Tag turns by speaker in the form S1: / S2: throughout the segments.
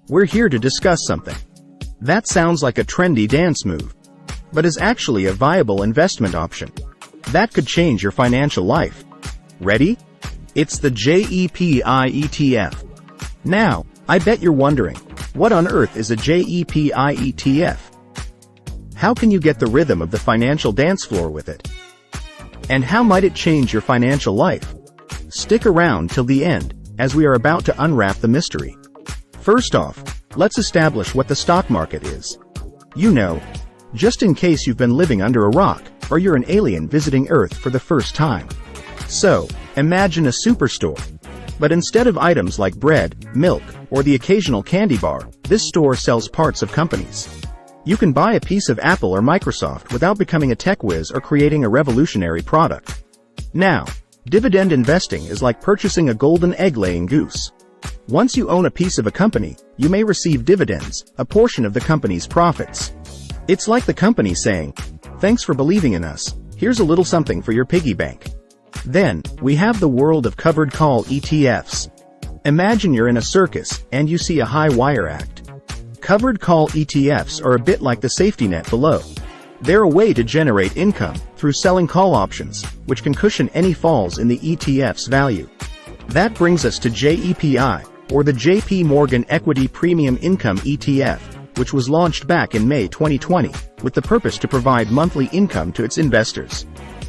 S1: we're here to discuss something that sounds like a trendy dance move, but is actually a viable investment option that could change your financial life. Ready? It's the JEPI ETF. Now, I bet you're wondering, what on earth is a JEPI ETF? How can you get the rhythm of the financial dance floor with it? And how might it change your financial life? Stick around till the end, as we are about to unwrap the mystery. First off, let's establish what the stock market is. You know, just in case you've been living under a rock, or you're an alien visiting Earth for the first time. So, imagine a superstore. But instead of items like bread, milk, or the occasional candy bar, this store sells parts of companies. You can buy a piece of Apple or Microsoft without becoming a tech whiz or creating a revolutionary product. Now, dividend investing is like purchasing a golden egg-laying goose. Once you own a piece of a company, you may receive dividends, a portion of the company's profits. It's like the company saying, "Thanks for believing in us, here's a little something for your piggy bank." Then, we have the world of covered call ETFs. Imagine you're in a circus, and you see a high wire act. Covered call ETFs are a bit like the safety net below. They're a way to generate income through selling call options, which can cushion any falls in the ETF's value. That brings us to JEPI, or the JP Morgan Equity Premium Income ETF, which was launched back in May 2020, with the purpose to provide monthly income to its investors.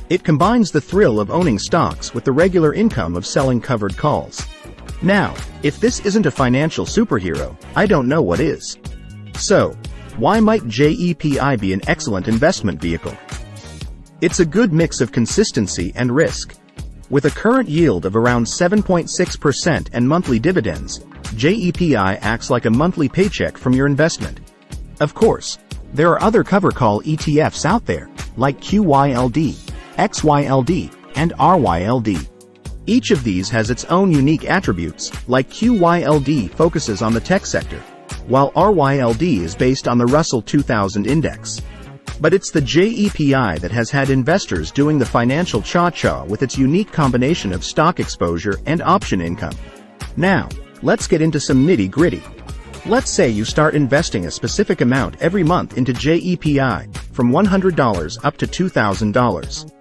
S1: It combines the thrill of owning stocks with the regular income of selling covered calls. Now, if this isn't a financial superhero, I don't know what is. So, why might JEPI be an excellent investment vehicle? It's a good mix of consistency and risk. With a current yield of around 7.6% and monthly dividends, JEPI acts like a monthly paycheck from your investment. Of course, there are other cover call ETFs out there, like QYLD, XYLD, and RYLD. Each of these has its own unique attributes, like QYLD focuses on the tech sector, while RYLD is based on the Russell 2000 index. But it's the JEPI that has had investors doing the financial cha-cha with its unique combination of stock exposure and option income. Now, let's get into some nitty-gritty. Let's say you start investing a specific amount every month into JEPI, from $100 up to $2,000.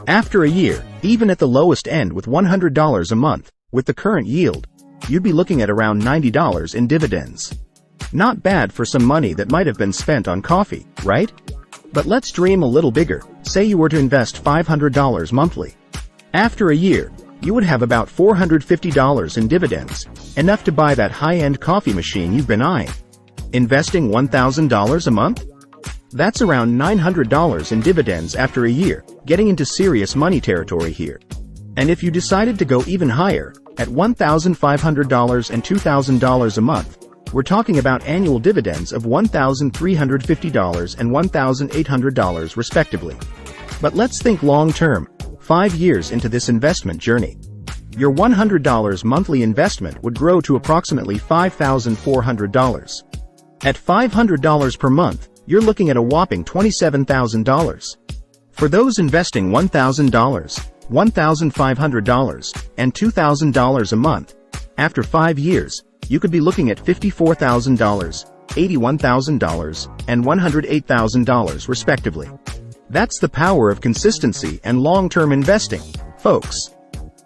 S1: After a year, even at the lowest end with $100 a month, with the current yield, you'd be looking at around $90 in dividends. Not bad for some money that might have been spent on coffee, right? But let's dream a little bigger. Say you were to invest $500 monthly. After a year, you would have about $450 in dividends, enough to buy that high-end coffee machine you've been eyeing. Investing $1,000 a month? That's around $900 in dividends after a year, getting into serious money territory here. And if you decided to go even higher, at $1,500 and $2,000 a month, we're talking about annual dividends of $1,350 and $1,800 respectively. But let's think long-term, 5 years into this investment journey. Your $100 monthly investment would grow to approximately $5,400. At $500 per month, you're looking at a whopping $27,000. For those investing $1,000, $1,500, and $2,000 a month, after 5 years, you could be looking at $54,000, $81,000, and $108,000 respectively. That's the power of consistency and long-term investing, folks.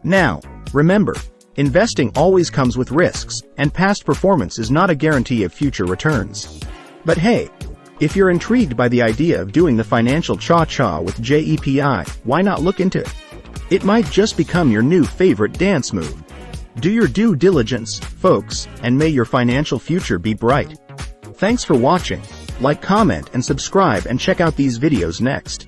S1: Now, remember, investing always comes with risks, and past performance is not a guarantee of future returns. But hey, if you're intrigued by the idea of doing the financial cha-cha with JEPI, why not look into it? It might just become your new favorite dance move. Do your due diligence, folks, and may your financial future be bright. Thanks for watching. Like, comment, and subscribe, and check out these videos next.